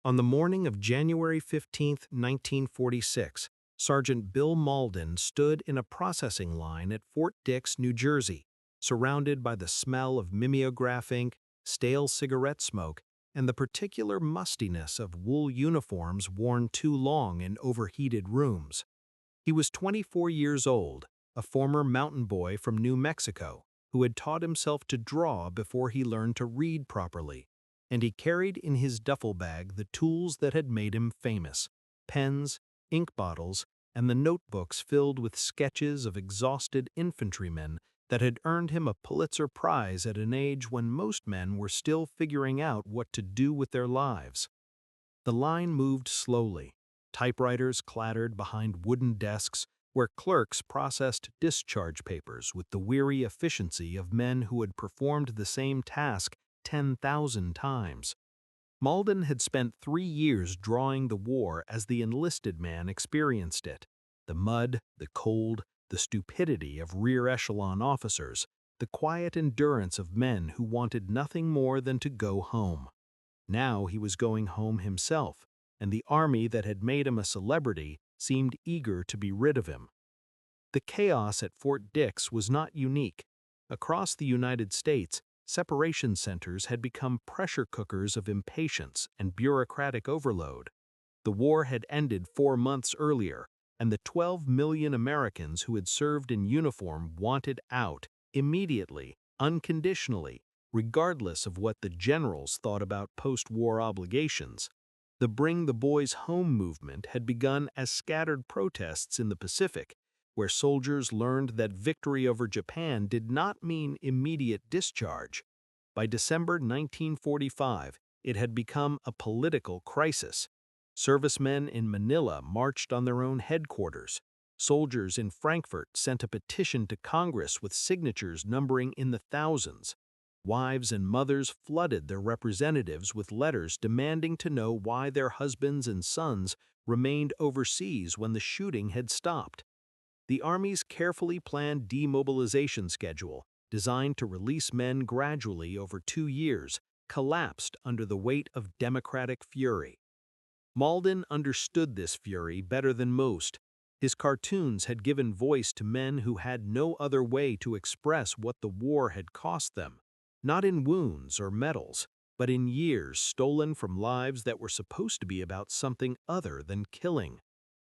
On the morning of January 15, 1946, Sergeant Bill Mauldin stood in a processing line at Fort Dix, New Jersey, surrounded by the smell of mimeograph ink, stale cigarette smoke, and the particular mustiness of wool uniforms worn too long in overheated rooms. He was 24 years old, a former mountain boy from New Mexico, who had taught himself to draw before he learned to read properly, and he carried in his duffel bag the tools that had made him famous: pens, ink bottles, and the notebooks filled with sketches of exhausted infantrymen that had earned him a Pulitzer Prize at an age when most men were still figuring out what to do with their lives. The line moved slowly. Typewriters clattered behind wooden desks where clerks processed discharge papers with the weary efficiency of men who had performed the same task 10,000 times. Mauldin had spent 3 years drawing the war as the enlisted man experienced it: the mud, the cold, the stupidity of rear echelon officers, the quiet endurance of men who wanted nothing more than to go home. Now he was going home himself, and the army that had made him a celebrity seemed eager to be rid of him. The chaos at Fort Dix was not unique. Across the United States, separation centers had become pressure cookers of impatience and bureaucratic overload. The war had ended 4 months earlier, and the 12 million Americans who had served in uniform wanted out, immediately, unconditionally, regardless of what the generals thought about post-war obligations. The Bring the Boys Home movement had begun as scattered protests in the Pacific, where soldiers learned that victory over Japan did not mean immediate discharge. By December 1945, it had become a political crisis. Servicemen in Manila marched on their own headquarters. Soldiers in Frankfurt sent a petition to Congress with signatures numbering in the thousands. Wives and mothers flooded their representatives with letters demanding to know why their husbands and sons remained overseas when the shooting had stopped. The Army's carefully planned demobilization schedule, designed to release men gradually over 2 years, collapsed under the weight of democratic fury. Mauldin understood this fury better than most. His cartoons had given voice to men who had no other way to express what the war had cost them, not in wounds or medals, but in years stolen from lives that were supposed to be about something other than killing.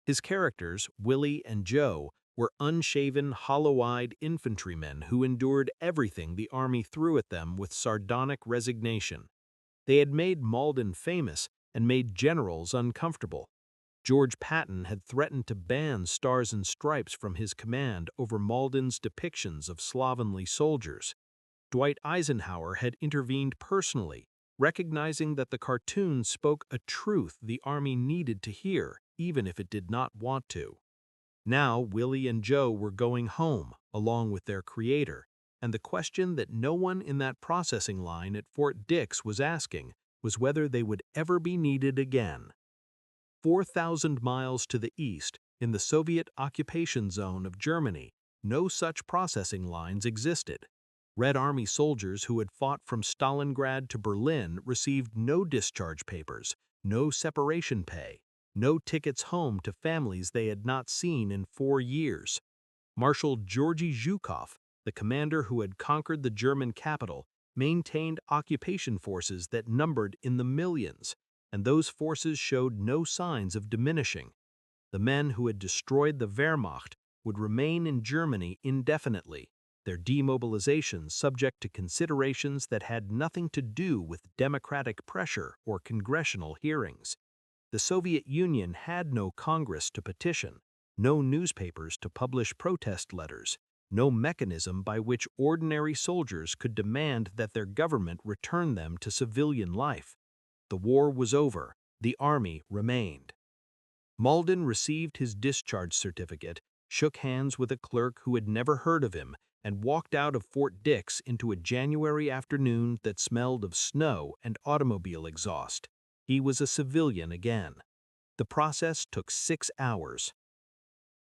His characters, Willie and Joe, were unshaven, hollow-eyed infantrymen who endured everything the Army threw at them with sardonic resignation. They had made Mauldin famous and made generals uncomfortable. George Patton had threatened to ban Stars and Stripes from his command over Mauldin's depictions of slovenly soldiers. Dwight Eisenhower had intervened personally, recognizing that the cartoon spoke a truth the Army needed to hear, even if it did not want to. Now Willie and Joe were going home, along with their creator, and the question that no one in that processing line at Fort Dix was asking was whether they would ever be needed again. 4,000 miles to the east, in the Soviet occupation zone of Germany, no such processing lines existed. Red Army soldiers who had fought from Stalingrad to Berlin received no discharge papers, no separation pay, no tickets home to families they had not seen in 4 years. Marshal Georgy Zhukov, the commander who had conquered the German capital, maintained occupation forces that numbered in the millions, and those forces showed no signs of diminishing. The men who had destroyed the Wehrmacht would remain in Germany indefinitely, their demobilization subject to considerations that had nothing to do with democratic pressure or congressional hearings. The Soviet Union had no Congress to petition, no newspapers to publish protest letters, no mechanism by which ordinary soldiers could demand that their government return them to civilian life. The war was over. The Army remained. Mauldin received his discharge certificate, shook hands with a clerk who had never heard of him, and walked out of Fort Dix into a January afternoon that smelled of snow and automobile exhaust. He was a civilian again. The process took 6 hours.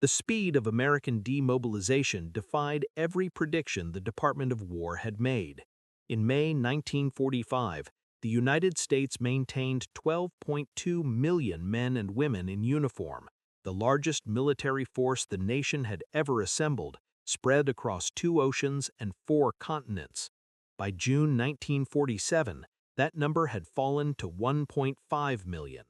The speed of American demobilization defied every prediction the Department of War had made. In May 1945, the United States maintained 12.2 million men and women in uniform, the largest military force the nation had ever assembled, spread across 2 oceans and 4 continents. By June 1947, that number had fallen to 1.5 million.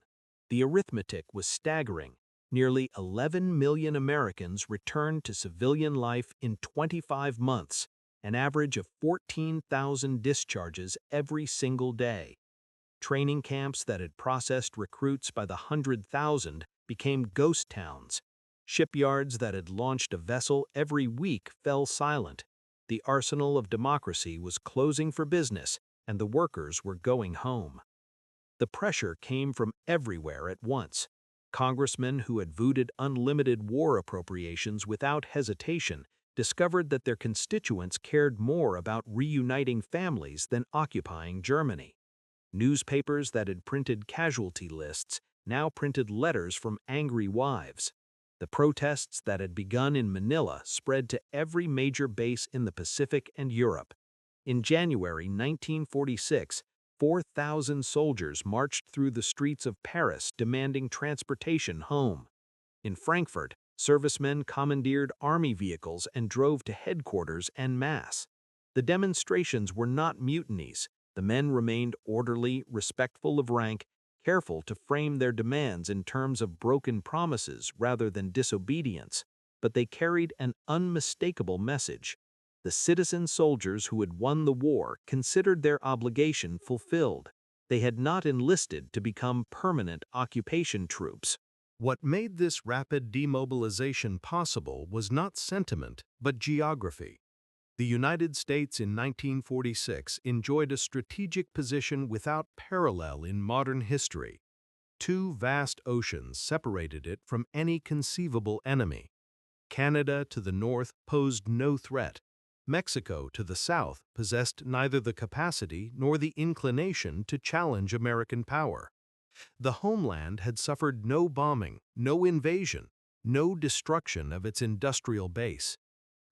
The arithmetic was staggering. Nearly 11 million Americans returned to civilian life in 25 months, an average of 14,000 discharges every single day. Training camps that had processed recruits by the 100,000 became ghost towns. Shipyards that had launched a vessel every week fell silent. The arsenal of democracy was closing for business, and the workers were going home. The pressure came from everywhere at once. Congressmen who had voted unlimited war appropriations without hesitation discovered that their constituents cared more about reuniting families than occupying Germany. Newspapers that had printed casualty lists now printed letters from angry wives. The protests that had begun in Manila spread to every major base in the Pacific and Europe. In January 1946, 4,000 soldiers marched through the streets of Paris demanding transportation home. In Frankfurt, servicemen commandeered army vehicles and drove to headquarters en masse. The demonstrations were not mutinies. The men remained orderly, respectful of rank, careful to frame their demands in terms of broken promises rather than disobedience, but they carried an unmistakable message. The citizen soldiers who had won the war considered their obligation fulfilled. They had not enlisted to become permanent occupation troops. What made this rapid demobilization possible was not sentiment, but geography. The United States in 1946 enjoyed a strategic position without parallel in modern history. 2 vast oceans separated it from any conceivable enemy. Canada to the north posed no threat. Mexico to the south possessed neither the capacity nor the inclination to challenge American power. The homeland had suffered no bombing, no invasion, no destruction of its industrial base.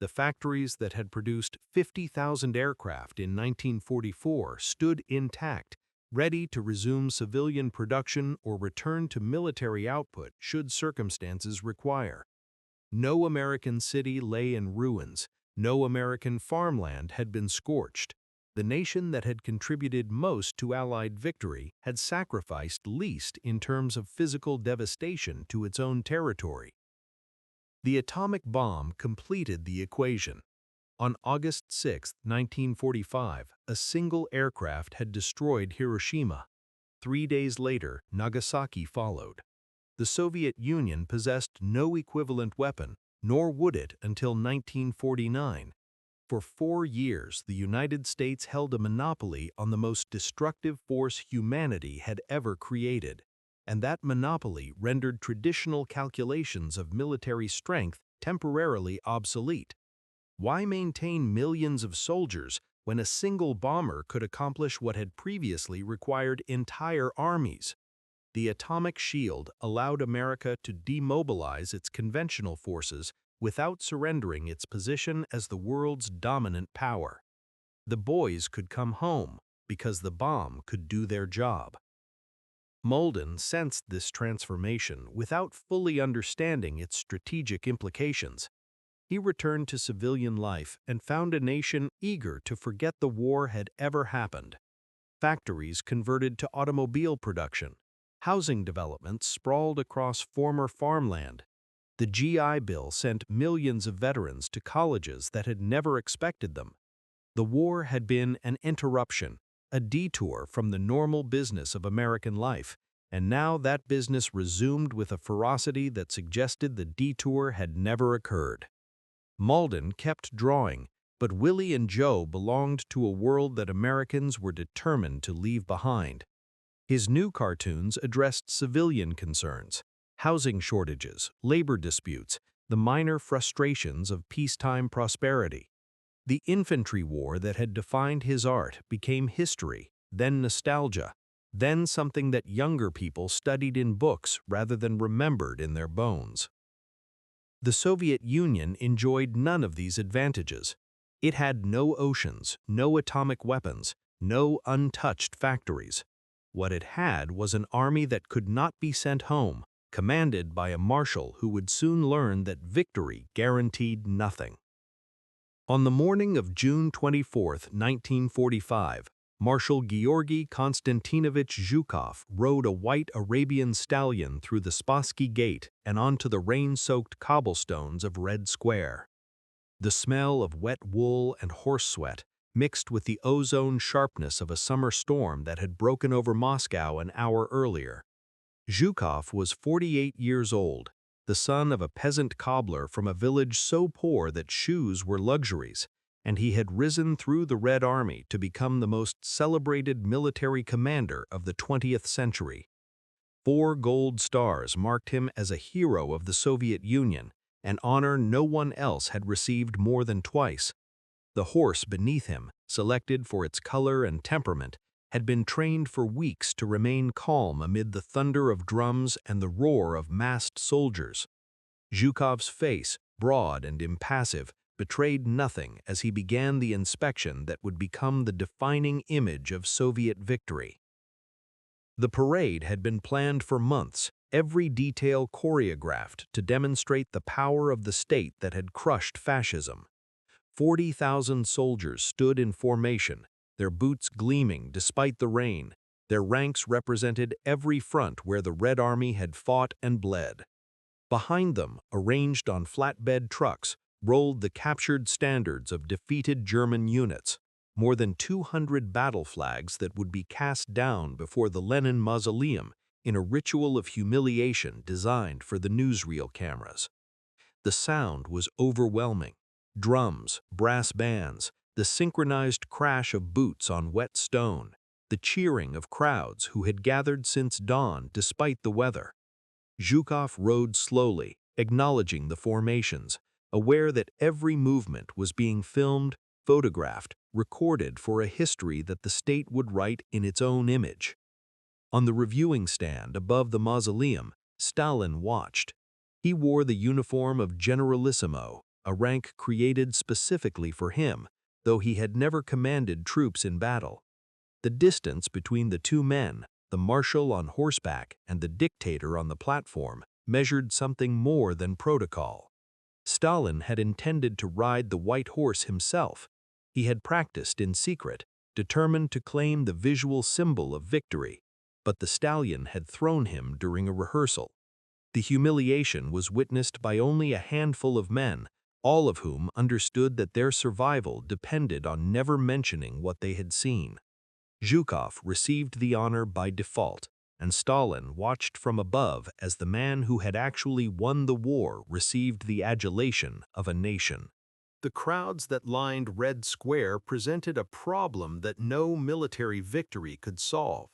The factories that had produced 50,000 aircraft in 1944 stood intact, ready to resume civilian production or return to military output should circumstances require. No American city lay in ruins. No American farmland had been scorched. The nation that had contributed most to Allied victory had sacrificed least in terms of physical devastation to its own territory. The atomic bomb completed the equation. On August 6, 1945, a single aircraft had destroyed Hiroshima. 3 days later, Nagasaki followed. The Soviet Union possessed no equivalent weapon, nor would it until 1949. For 4 years, the United States held a monopoly on the most destructive force humanity had ever created, and that monopoly rendered traditional calculations of military strength temporarily obsolete. Why maintain millions of soldiers when a single bomber could accomplish what had previously required entire armies? The atomic shield allowed America to demobilize its conventional forces without surrendering its position as the world's dominant power. The boys could come home because the bomb could do their job. Mauldin sensed this transformation without fully understanding its strategic implications. He returned to civilian life and found a nation eager to forget the war had ever happened. Factories converted to automobile production. Housing developments sprawled across former farmland. The GI Bill sent millions of veterans to colleges that had never expected them. The war had been an interruption, a detour from the normal business of American life, and now that business resumed with a ferocity that suggested the detour had never occurred. Mauldin kept drawing, but Willie and Joe belonged to a world that Americans were determined to leave behind. His new cartoons addressed civilian concerns, housing shortages, labor disputes, the minor frustrations of peacetime prosperity. The infantry war that had defined his art became history, then nostalgia, then something that younger people studied in books rather than remembered in their bones. The Soviet Union enjoyed none of these advantages. It had no oceans, no atomic weapons, no untouched factories. What it had was an army that could not be sent home, commanded by a marshal who would soon learn that victory guaranteed nothing. On the morning of June 24, 1945, Marshal Georgy Konstantinovich Zhukov rode a white Arabian stallion through the Spassky Gate and onto the rain-soaked cobblestones of Red Square. The smell of wet wool and horse sweat mixed with the ozone sharpness of a summer storm that had broken over Moscow an hour earlier. Zhukov was 48 years old, the son of a peasant cobbler from a village so poor that shoes were luxuries, and he had risen through the Red Army to become the most celebrated military commander of the 20th century. 4 gold stars marked him as a hero of the Soviet Union, an honor no one else had received more than twice. The horse beneath him, selected for its color and temperament, had been trained for weeks to remain calm amid the thunder of drums and the roar of massed soldiers. Zhukov's face, broad and impassive, betrayed nothing as he began the inspection that would become the defining image of Soviet victory. The parade had been planned for months, every detail choreographed to demonstrate the power of the state that had crushed fascism. 40,000 soldiers stood in formation, their boots gleaming despite the rain. Their ranks represented every front where the Red Army had fought and bled. Behind them, arranged on flatbed trucks, rolled the captured standards of defeated German units, more than 200 battle flags that would be cast down before the Lenin Mausoleum in a ritual of humiliation designed for the newsreel cameras. The sound was overwhelming. Drums, brass bands, the synchronized crash of boots on wet stone, the cheering of crowds who had gathered since dawn despite the weather. Zhukov rode slowly, acknowledging the formations, aware that every movement was being filmed, photographed, recorded for a history that the state would write in its own image. On the reviewing stand above the mausoleum, Stalin watched. He wore the uniform of Generalissimo, a rank created specifically for him, though he had never commanded troops in battle. The distance between the two men, the marshal on horseback and the dictator on the platform, measured something more than protocol. Stalin had intended to ride the white horse himself. He had practiced in secret, determined to claim the visual symbol of victory, but the stallion had thrown him during a rehearsal. The humiliation was witnessed by only a handful of men, all of whom understood that their survival depended on never mentioning what they had seen. Zhukov received the honor by default, and Stalin watched from above as the man who had actually won the war received the adulation of a nation. The crowds that lined Red Square presented a problem that no military victory could solve.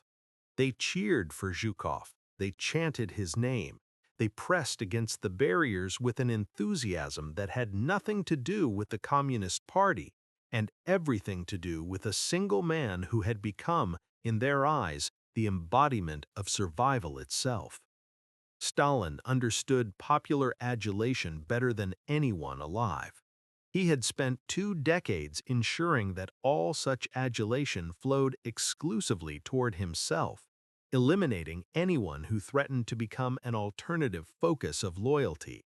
They cheered for Zhukov, they chanted his name, they pressed against the barriers with an enthusiasm that had nothing to do with the Communist Party and everything to do with a single man who had become, in their eyes, the embodiment of survival itself. Stalin understood popular adulation better than anyone alive. He had spent 2 decades ensuring that all such adulation flowed exclusively toward himself, eliminating anyone who threatened to become an alternative focus of loyalty.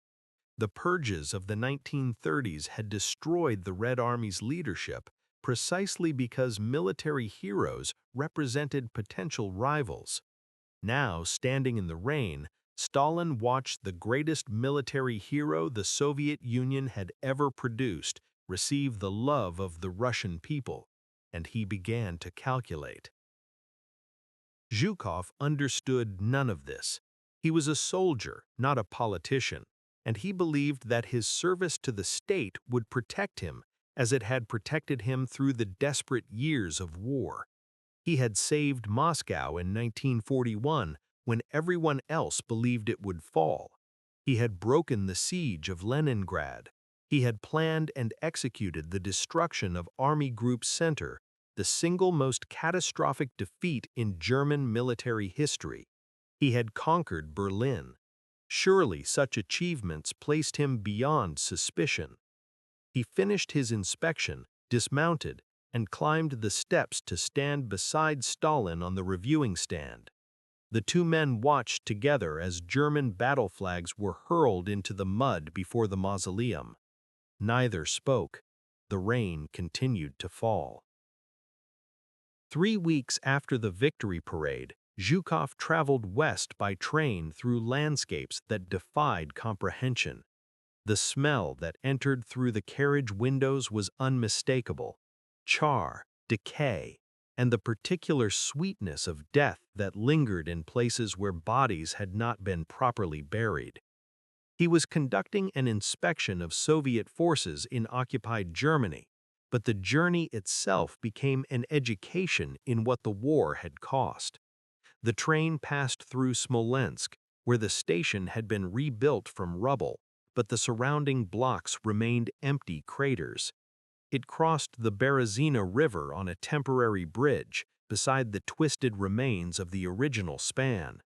The purges of the 1930s had destroyed the Red Army's leadership precisely because military heroes represented potential rivals. Now, standing in the rain, Stalin watched the greatest military hero the Soviet Union had ever produced receive the love of the Russian people, and he began to calculate. Zhukov understood none of this. He was a soldier, not a politician, and he believed that his service to the state would protect him as it had protected him through the desperate years of war. He had saved Moscow in 1941 when everyone else believed it would fall. He had broken the siege of Leningrad. He had planned and executed the destruction of Army Group Center, the single most catastrophic defeat in German military history. He had conquered Berlin. Surely such achievements placed him beyond suspicion. He finished his inspection, dismounted, and climbed the steps to stand beside Stalin on the reviewing stand. The two men watched together as German battle flags were hurled into the mud before the mausoleum. Neither spoke. The rain continued to fall. 3 weeks after the victory parade, Zhukov traveled west by train through landscapes that defied comprehension. The smell that entered through the carriage windows was unmistakable: char, decay, and the particular sweetness of death that lingered in places where bodies had not been properly buried. He was conducting an inspection of Soviet forces in occupied Germany, but the journey itself became an education in what the war had cost. The train passed through Smolensk, where the station had been rebuilt from rubble, but the surrounding blocks remained empty craters. It crossed the Berezina River on a temporary bridge beside the twisted remains of the original span.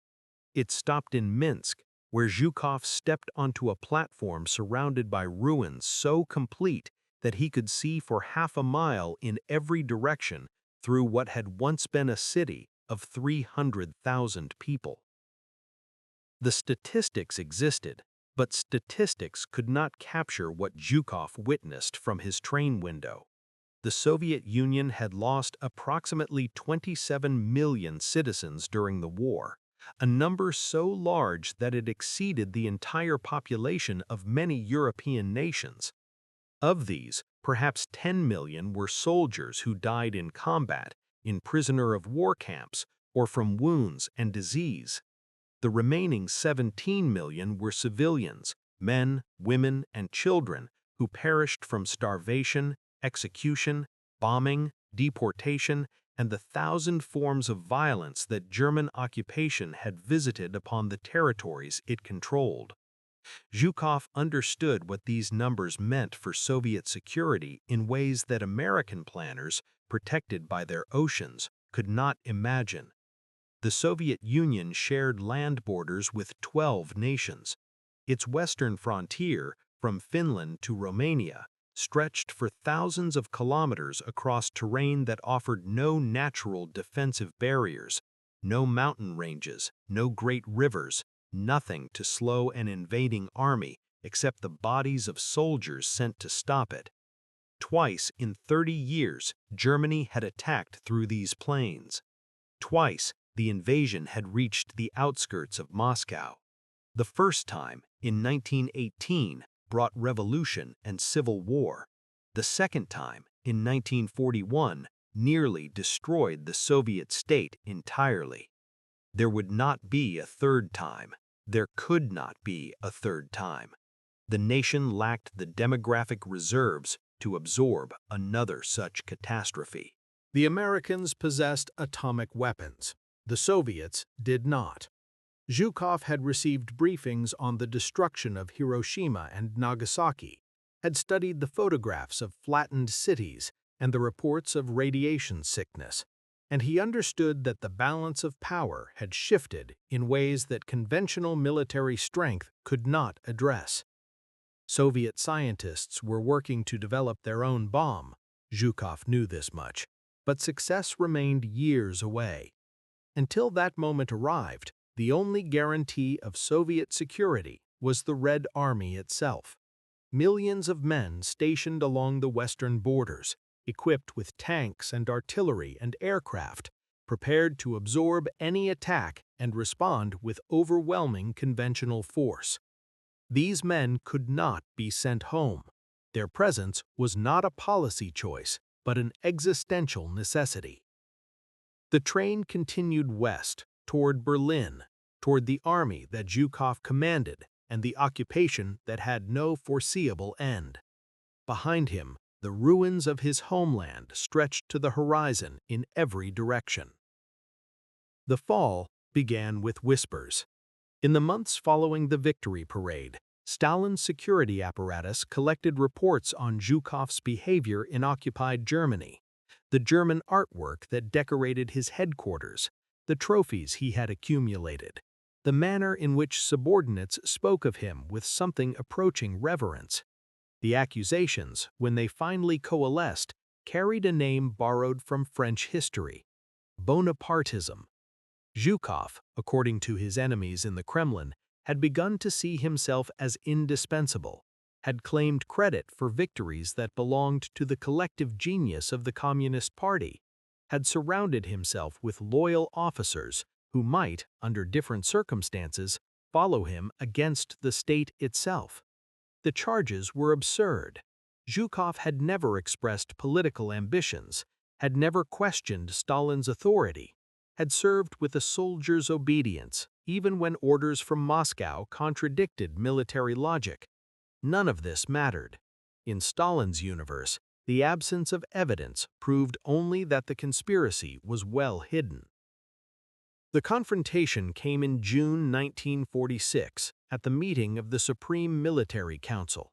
It stopped in Minsk, where Zhukov stepped onto a platform surrounded by ruins so complete that he could see for half a mile in every direction through what had once been a city of 300,000 people. The statistics existed, but statistics could not capture what Zhukov witnessed from his train window. The Soviet Union had lost approximately 27 million citizens during the war, a number so large that it exceeded the entire population of many European nations. Of these, perhaps 10 million were soldiers who died in combat, in prisoner of war camps, or from wounds and disease. The remaining 17 million were civilians, men, women, and children, who perished from starvation, execution, bombing, deportation, and the 1,000 forms of violence that German occupation had visited upon the territories it controlled. Zhukov understood what these numbers meant for Soviet security in ways that American planners, protected by their oceans, could not imagine. The Soviet Union shared land borders with 12 nations. Its western frontier, from Finland to Romania, stretched for thousands of kilometers across terrain that offered no natural defensive barriers, no mountain ranges, no great rivers, nothing to slow an invading army except the bodies of soldiers sent to stop it. Twice in 30 years, Germany had attacked through these plains. Twice, the invasion had reached the outskirts of Moscow. The first time, in 1918, brought revolution and civil war. The second time, in 1941, nearly destroyed the Soviet state entirely. There would not be a third time. There could not be a third time. The nation lacked the demographic reserves to absorb another such catastrophe. The Americans possessed atomic weapons. The Soviets did not. Zhukov had received briefings on the destruction of Hiroshima and Nagasaki, had studied the photographs of flattened cities and the reports of radiation sickness, and he understood that the balance of power had shifted in ways that conventional military strength could not address. Soviet scientists were working to develop their own bomb. Zhukov knew this much, but success remained years away. Until that moment arrived, the only guarantee of Soviet security was the Red Army itself. Millions of men stationed along the western borders, equipped with tanks and artillery and aircraft, prepared to absorb any attack and respond with overwhelming conventional force. These men could not be sent home. Their presence was not a policy choice, but an existential necessity. The train continued west, toward Berlin, toward the army that Zhukov commanded and the occupation that had no foreseeable end. Behind him, the ruins of his homeland stretched to the horizon in every direction. The fall began with whispers. In the months following the victory parade, Stalin's security apparatus collected reports on Zhukov's behavior in occupied Germany, the German artwork that decorated his headquarters, the trophies he had accumulated, the manner in which subordinates spoke of him with something approaching reverence. The accusations, when they finally coalesced, carried a name borrowed from French history: Bonapartism. Zhukov, according to his enemies in the Kremlin, had begun to see himself as indispensable, had claimed credit for victories that belonged to the collective genius of the Communist Party, had surrounded himself with loyal officers who might, under different circumstances, follow him against the state itself. The charges were absurd. Zhukov had never expressed political ambitions, had never questioned Stalin's authority, had served with a soldier's obedience, even when orders from Moscow contradicted military logic. None of this mattered. In Stalin's universe, the absence of evidence proved only that the conspiracy was well hidden. The confrontation came in June 1946 at the meeting of the Supreme Military Council.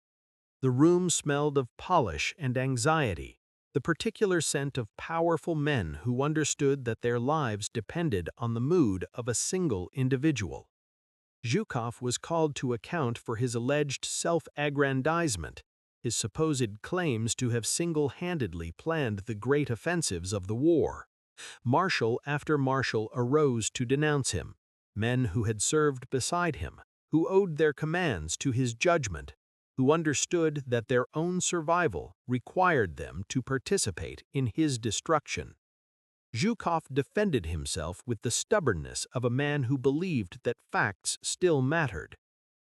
The room smelled of polish and anxiety, the particular scent of powerful men who understood that their lives depended on the mood of a single individual. Zhukov was called to account for his alleged self-aggrandizement, his supposed claims to have single-handedly planned the great offensives of the war. Marshal after marshal arose to denounce him, men who had served beside him, who owed their commands to his judgment, who understood that their own survival required them to participate in his destruction. Zhukov defended himself with the stubbornness of a man who believed that facts still mattered.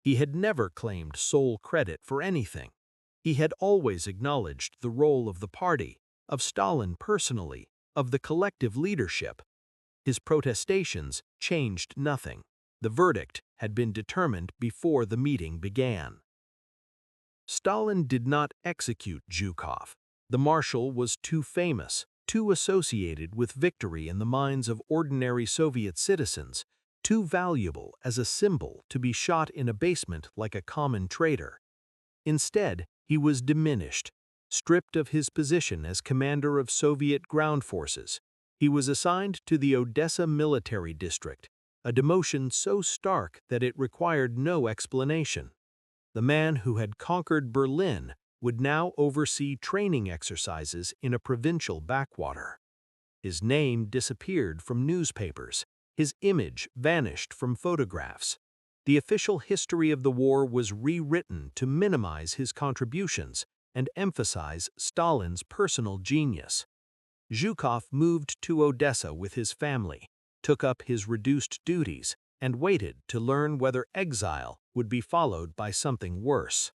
He had never claimed sole credit for anything. He had always acknowledged the role of the party, of Stalin personally, of the collective leadership. His protestations changed nothing. The verdict had been determined before the meeting began. Stalin did not execute Zhukov. The marshal was too famous, too associated with victory in the minds of ordinary Soviet citizens, too valuable as a symbol to be shot in a basement like a common traitor. Instead, he was diminished, stripped of his position as commander of Soviet ground forces. He was assigned to the Odessa military district, a demotion so stark that it required no explanation. The man who had conquered Berlin would now oversee training exercises in a provincial backwater. His name disappeared from newspapers. His image vanished from photographs. The official history of the war was rewritten to minimize his contributions and emphasize Stalin's personal genius. Zhukov moved to Odessa with his family, took up his reduced duties, and waited to learn whether exile would be followed by something worse.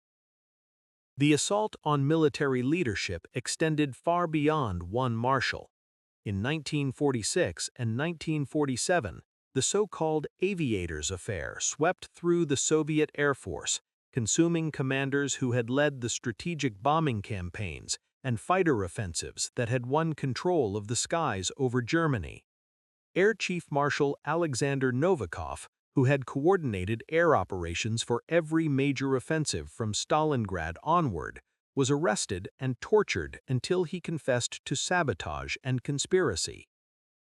The assault on military leadership extended far beyond one marshal. In 1946 and 1947, the so-called aviators affair swept through the Soviet Air Force, consuming commanders who had led the strategic bombing campaigns and fighter offensives that had won control of the skies over Germany. Air Chief Marshal Alexander Novikov, who had coordinated air operations for every major offensive from Stalingrad onward, was arrested and tortured until he confessed to sabotage and conspiracy.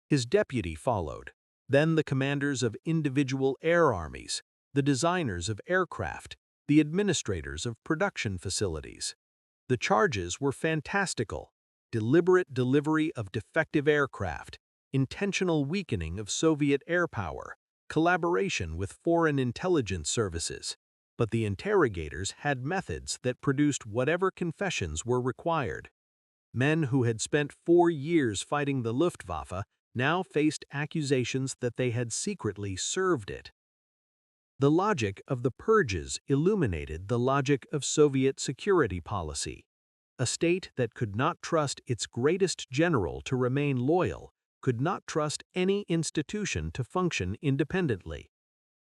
His deputy followed, then the commanders of individual air armies, the designers of aircraft, the administrators of production facilities. The charges were fantastical: deliberate delivery of defective aircraft, intentional weakening of Soviet air power, collaboration with foreign intelligence services. But the interrogators had methods that produced whatever confessions were required. Men who had spent 4 years fighting the Luftwaffe now faced accusations that they had secretly served it. The logic of the purges illuminated the logic of Soviet security policy. A state that could not trust its greatest general to remain loyal could not trust any institution to function independently.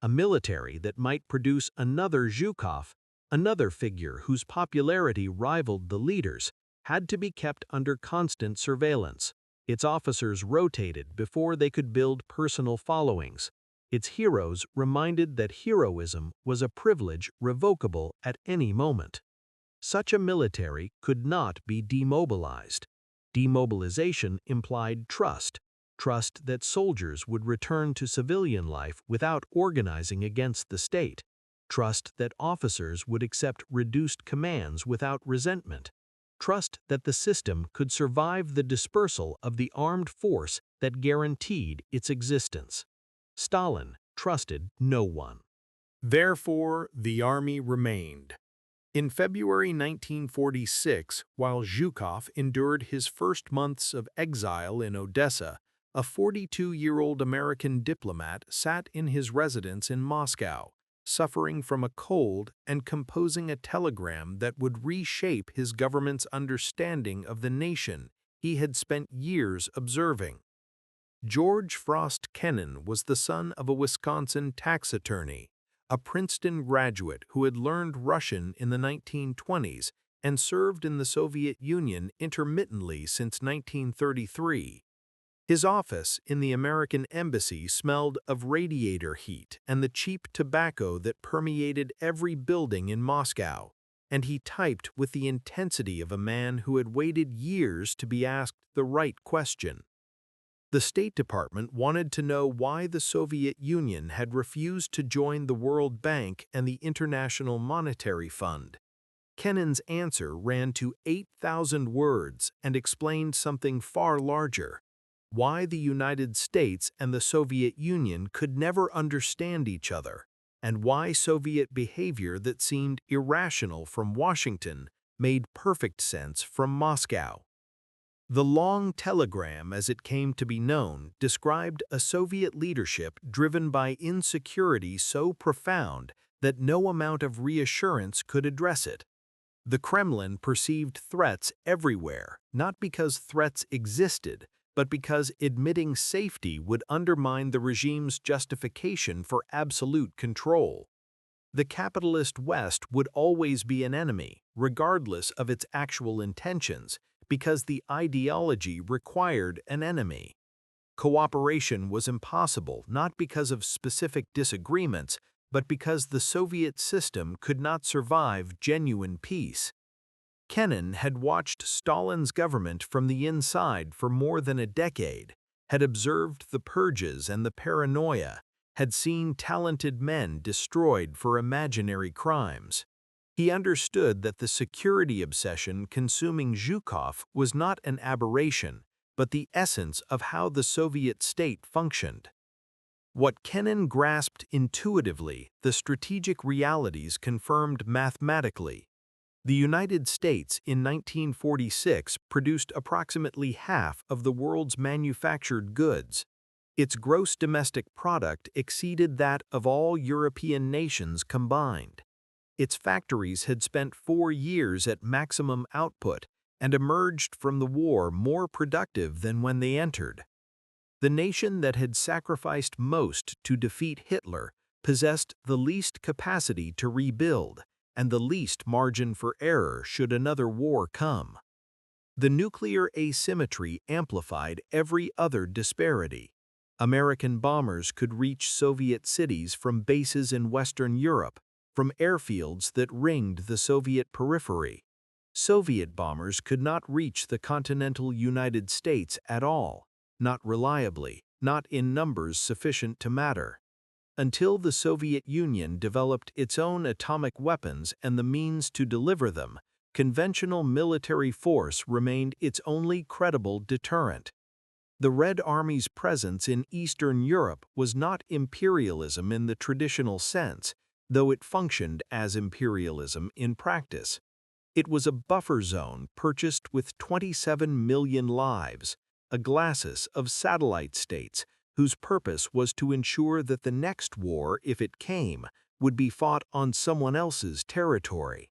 A military that might produce another Zhukov, another figure whose popularity rivaled the leaders, had to be kept under constant surveillance. Its officers rotated before they could build personal followings. Its heroes reminded that heroism was a privilege revocable at any moment. Such a military could not be demobilized. Demobilization implied trust that soldiers would return to civilian life without organizing against the state, trust that officers would accept reduced commands without resentment, trust that the system could survive the dispersal of the armed force that guaranteed its existence. Stalin trusted no one. Therefore, the army remained. In February 1946, while Zhukov endured his first months of exile in Odessa, a 42-year-old American diplomat sat in his residence in Moscow, suffering from a cold and composing a telegram that would reshape his government's understanding of the nation he had spent years observing. George Frost Kennan was the son of a Wisconsin tax attorney, a Princeton graduate who had learned Russian in the 1920s and served in the Soviet Union intermittently since 1933. His office in the American embassy smelled of radiator heat and the cheap tobacco that permeated every building in Moscow, and he typed with the intensity of a man who had waited years to be asked the right question. The State Department wanted to know why the Soviet Union had refused to join the World Bank and the International Monetary Fund. Kennan's answer ran to 8,000 words and explained something far larger: why the United States and the Soviet Union could never understand each other, and why Soviet behavior that seemed irrational from Washington made perfect sense from Moscow. The long telegram, as it came to be known, described a Soviet leadership driven by insecurity so profound that no amount of reassurance could address it. The Kremlin perceived threats everywhere, not because threats existed, but because admitting safety would undermine the regime's justification for absolute control. The capitalist West would always be an enemy, regardless of its actual intentions, because the ideology required an enemy. Cooperation was impossible not because of specific disagreements, but because the Soviet system could not survive genuine peace. Kennan had watched Stalin's government from the inside for more than a decade, had observed the purges and the paranoia, had seen talented men destroyed for imaginary crimes. He understood that the security obsession consuming Zhukov was not an aberration, but the essence of how the Soviet state functioned. What Kennan grasped intuitively, the strategic realities confirmed mathematically. The United States in 1946 produced approximately half of the world's manufactured goods. Its gross domestic product exceeded that of all European nations combined. Its factories had spent 4 years at maximum output and emerged from the war more productive than when they entered. The nation that had sacrificed most to defeat Hitler possessed the least capacity to rebuild and the least margin for error should another war come. The nuclear asymmetry amplified every other disparity. American bombers could reach Soviet cities from bases in Western Europe, from airfields that ringed the Soviet periphery. Soviet bombers could not reach the continental United States at all, not reliably, not in numbers sufficient to matter. Until the Soviet Union developed its own atomic weapons and the means to deliver them, conventional military force remained its only credible deterrent. The Red Army's presence in Eastern Europe was not imperialism in the traditional sense, though it functioned as imperialism in practice. It was a buffer zone purchased with 27 million lives, a glacis of satellite states whose purpose was to ensure that the next war, if it came, would be fought on someone else's territory.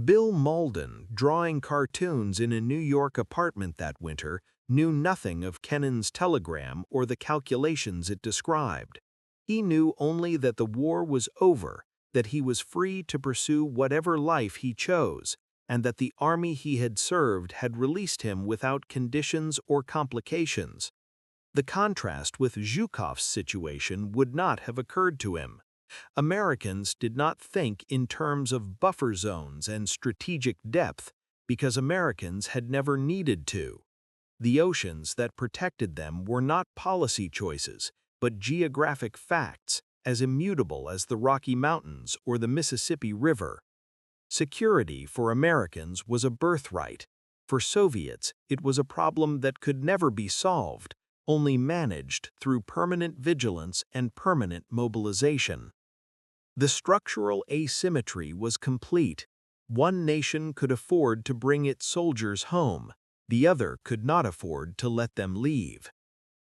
Bill Mauldin, drawing cartoons in a New York apartment that winter, knew nothing of Kennan's telegram or the calculations it described. He knew only that the war was over, that he was free to pursue whatever life he chose, and that the army he had served had released him without conditions or complications. The contrast with Zhukov's situation would not have occurred to him. Americans did not think in terms of buffer zones and strategic depth because Americans had never needed to. The oceans that protected them were not policy choices, but geographic facts, as immutable as the Rocky Mountains or the Mississippi River. Security for Americans was a birthright. For Soviets, it was a problem that could never be solved, only managed through permanent vigilance and permanent mobilization. The structural asymmetry was complete. One nation could afford to bring its soldiers home, the other could not afford to let them leave.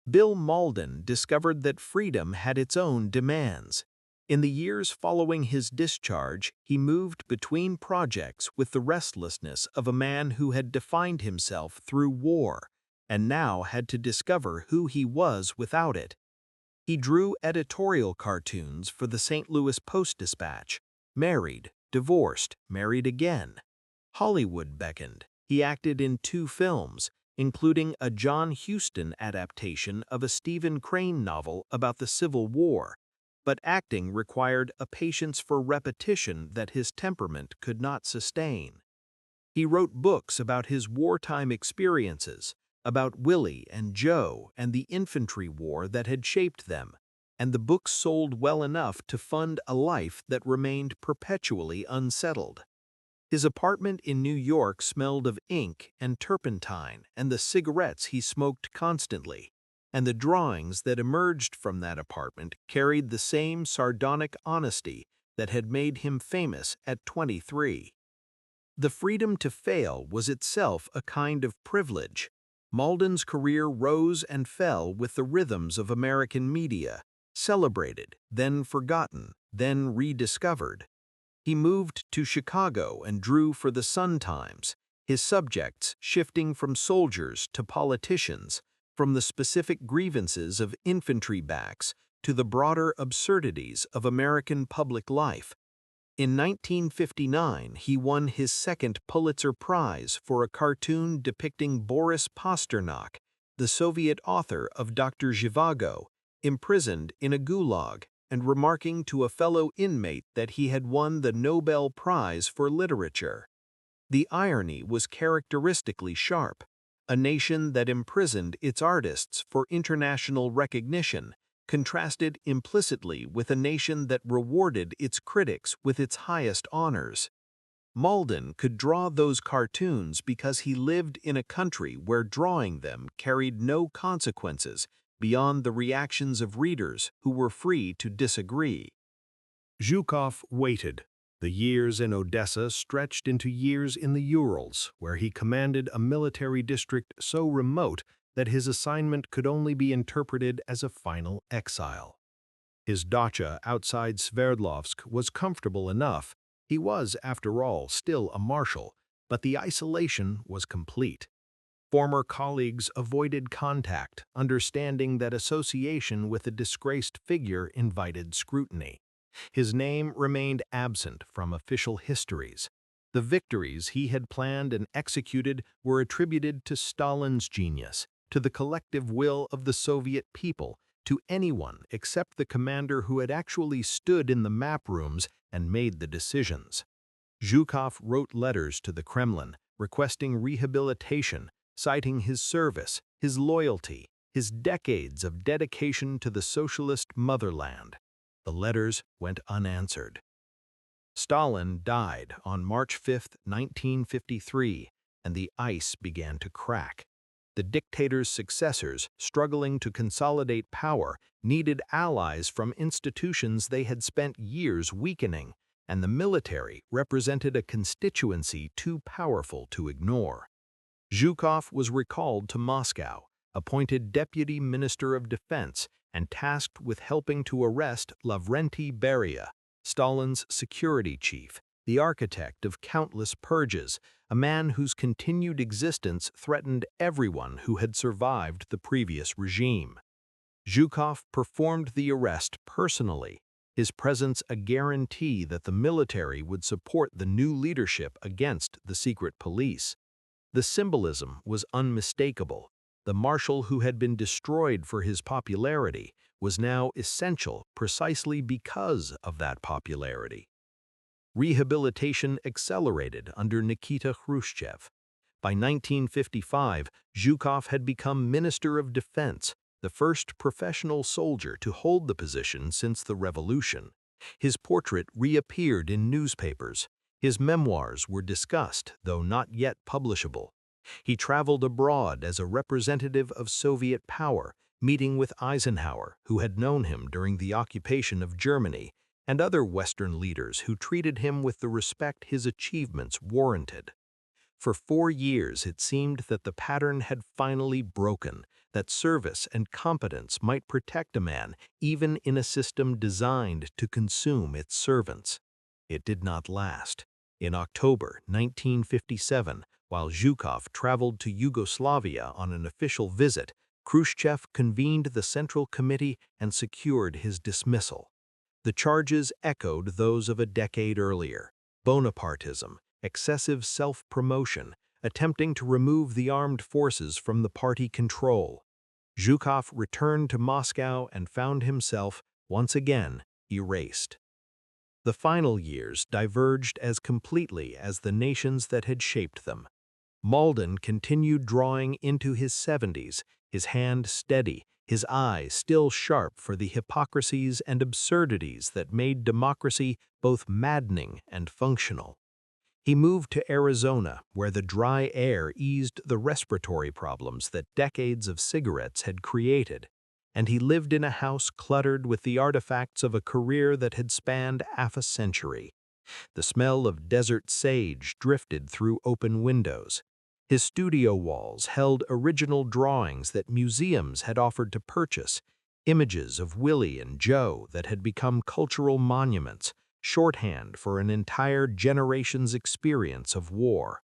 Bill Mauldin discovered that freedom had its own demands. In the years following his discharge, he moved between projects with the restlessness of a man who had defined himself through war, and now had to discover who he was without it. He drew editorial cartoons for the St. Louis Post-Dispatch, married, divorced, married again. Hollywood beckoned. He acted in 2 films, including a John Huston adaptation of a Stephen Crane novel about the Civil War, but acting required a patience for repetition that his temperament could not sustain. He wrote books about his wartime experiences, about Willie and Joe and the infantry war that had shaped them, and the books sold well enough to fund a life that remained perpetually unsettled. His apartment in New York smelled of ink and turpentine and the cigarettes he smoked constantly, and the drawings that emerged from that apartment carried the same sardonic honesty that had made him famous at 23. The freedom to fail was itself a kind of privilege. Mauldin's career rose and fell with the rhythms of American media, celebrated, then forgotten, then rediscovered. He moved to Chicago and drew for the Sun-Times, his subjects shifting from soldiers to politicians, from the specific grievances of infantry backs to the broader absurdities of American public life. In 1959, he won his 2nd Pulitzer Prize for a cartoon depicting Boris Pasternak, the Soviet author of Dr. Zhivago, imprisoned in a gulag, and remarking to a fellow inmate that he had won the Nobel Prize for Literature. The irony was characteristically sharp. A nation that imprisoned its artists for international recognition contrasted implicitly with a nation that rewarded its critics with its highest honors. Mauldin could draw those cartoons because he lived in a country where drawing them carried no consequences beyond the reactions of readers who were free to disagree. Zhukov waited. The years in Odessa stretched into years in the Urals, where he commanded a military district so remote that his assignment could only be interpreted as a final exile. His dacha outside Sverdlovsk was comfortable enough. He was, after all, still a marshal, but the isolation was complete. Former colleagues avoided contact, understanding that association with a disgraced figure invited scrutiny. His name remained absent from official histories. The victories he had planned and executed were attributed to Stalin's genius, to the collective will of the Soviet people, to anyone except the commander who had actually stood in the map rooms and made the decisions. Zhukov wrote letters to the Kremlin, requesting rehabilitation, citing his service, his loyalty, his decades of dedication to the socialist motherland. The letters went unanswered. Stalin died on March 5, 1953, and the ice began to crack. The dictator's successors, struggling to consolidate power, needed allies from institutions they had spent years weakening, and the military represented a constituency too powerful to ignore. Zhukov was recalled to Moscow, appointed Deputy Minister of Defense, and tasked with helping to arrest Lavrentiy Beria, Stalin's security chief, the architect of countless purges, a man whose continued existence threatened everyone who had survived the previous regime. Zhukov performed the arrest personally, his presence a guarantee that the military would support the new leadership against the secret police. The symbolism was unmistakable. The marshal who had been destroyed for his popularity was now essential precisely because of that popularity. Rehabilitation accelerated under Nikita Khrushchev. By 1955, Zhukov had become Minister of Defense, the first professional soldier to hold the position since the revolution. His portrait reappeared in newspapers. His memoirs were discussed, though not yet publishable. He traveled abroad as a representative of Soviet power, meeting with Eisenhower, who had known him during the occupation of Germany, and other Western leaders who treated him with the respect his achievements warranted. For 4 years it seemed that the pattern had finally broken, that service and competence might protect a man even in a system designed to consume its servants. It did not last. In October 1957, while Zhukov traveled to Yugoslavia on an official visit, Khrushchev convened the Central Committee and secured his dismissal. The charges echoed those of a decade earlier: Bonapartism, excessive self-promotion, attempting to remove the armed forces from the party control. Zhukov returned to Moscow and found himself, once again, erased. The final years diverged as completely as the nations that had shaped them. Mauldin continued drawing into his 70s, his hand steady, his eye still sharp for the hypocrisies and absurdities that made democracy both maddening and functional. He moved to Arizona, where the dry air eased the respiratory problems that decades of cigarettes had created, and he lived in a house cluttered with the artifacts of a career that had spanned half a century. The smell of desert sage drifted through open windows. His studio walls held original drawings that museums had offered to purchase, images of Willie and Joe that had become cultural monuments, shorthand for an entire generation's experience of war.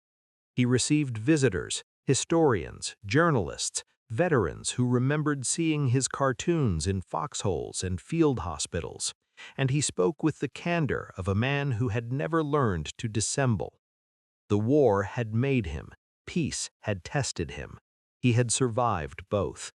He received visitors, historians, journalists, veterans who remembered seeing his cartoons in foxholes and field hospitals, and he spoke with the candor of a man who had never learned to dissemble. The war had made him, peace had tested him. He had survived both.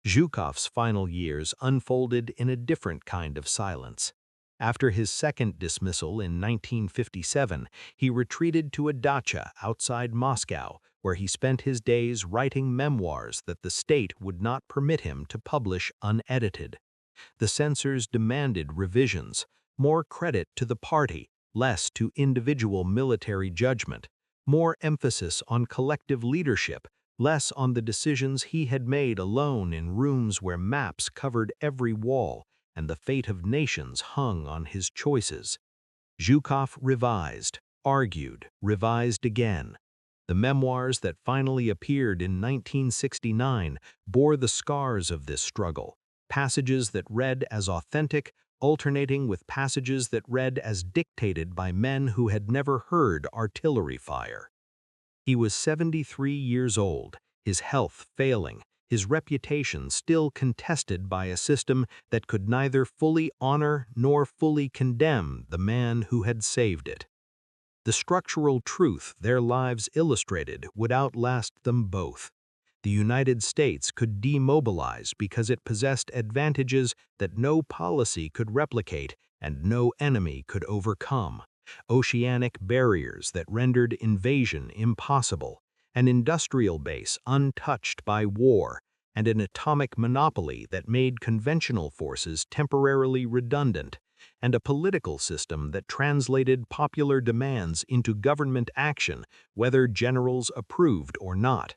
Zhukov's final years unfolded in a different kind of silence. After his second dismissal in 1957, he retreated to a dacha outside Moscow, where he spent his days writing memoirs that the state would not permit him to publish unedited. The censors demanded revisions, more credit to the party, less to individual military judgment, more emphasis on collective leadership, less on the decisions he had made alone in rooms where maps covered every wall and the fate of nations hung on his choices. Zhukov revised, argued, revised again. The memoirs that finally appeared in 1969 bore the scars of this struggle, passages that read as authentic, alternating with passages that read as dictated by men who had never heard artillery fire. He was 73 years old, his health failing, his reputation still contested by a system that could neither fully honor nor fully condemn the man who had saved it. The structural truth their lives illustrated would outlast them both. The United States could demobilize because it possessed advantages that no policy could replicate and no enemy could overcome: oceanic barriers that rendered invasion impossible, an industrial base untouched by war, and an atomic monopoly that made conventional forces temporarily redundant, and a political system that translated popular demands into government action, whether generals approved or not.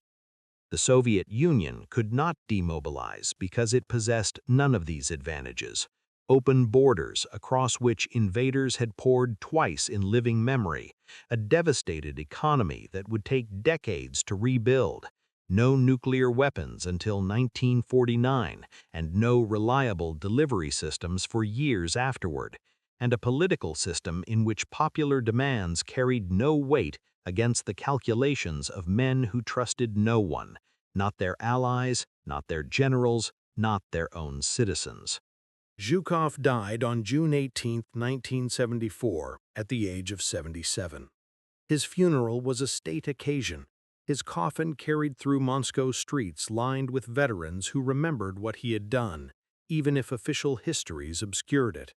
The Soviet Union could not demobilize because it possessed none of these advantages: open borders across which invaders had poured twice in living memory, a devastated economy that would take decades to rebuild, no nuclear weapons until 1949, and no reliable delivery systems for years afterward, and a political system in which popular demands carried no weight against the calculations of men who trusted no one, not their allies, not their generals, not their own citizens. Zhukov died on June 18, 1974, at the age of 77. His funeral was a state occasion, his coffin carried through Moscow streets lined with veterans who remembered what he had done, even if official histories obscured it.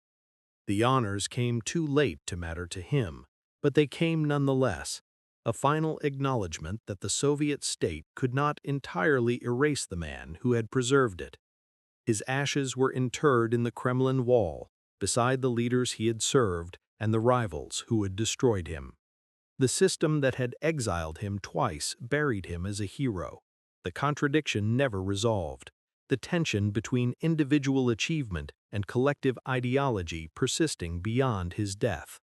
The honors came too late to matter to him, but they came nonetheless, a final acknowledgement that the Soviet state could not entirely erase the man who had preserved it. His ashes were interred in the Kremlin wall, beside the leaders he had served, and the rivals who had destroyed him. The system that had exiled him twice buried him as a hero. The contradiction never resolved. The tension between individual achievement and collective ideology persisting beyond his death.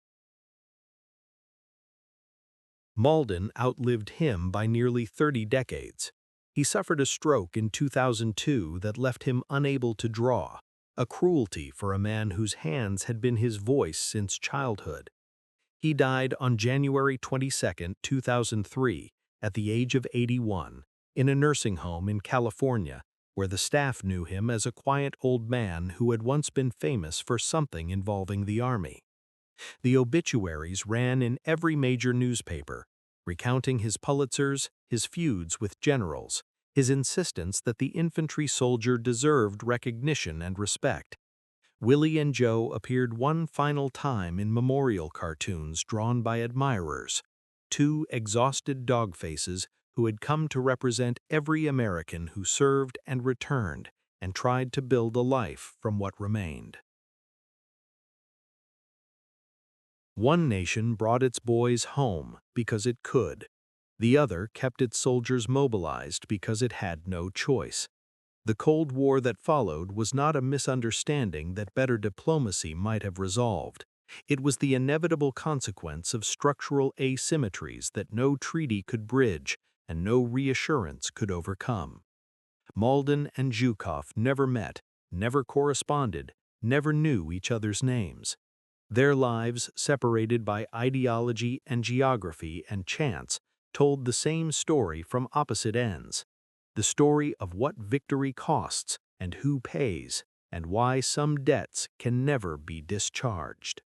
Mauldin outlived him by nearly 30 decades. He suffered a stroke in 2002 that left him unable to draw, a cruelty for a man whose hands had been his voice since childhood. He died on January 22, 2003, at the age of 81, in a nursing home in California, where the staff knew him as a quiet old man who had once been famous for something involving the army. The obituaries ran in every major newspaper, recounting his Pulitzers, his feuds with generals, his insistence that the infantry soldier deserved recognition and respect. Willie and Joe appeared one final time in memorial cartoons drawn by admirers, two exhausted dog faces who had come to represent every American who served and returned and tried to build a life from what remained. One nation brought its boys home because it could. The other kept its soldiers mobilized because it had no choice. The Cold War that followed was not a misunderstanding that better diplomacy might have resolved. It was the inevitable consequence of structural asymmetries that no treaty could bridge and no reassurance could overcome. Mauldin and Zhukov never met, never corresponded, never knew each other's names. Their lives, separated by ideology and geography and chance, told the same story from opposite ends. The story of what victory costs and who pays, and why some debts can never be discharged.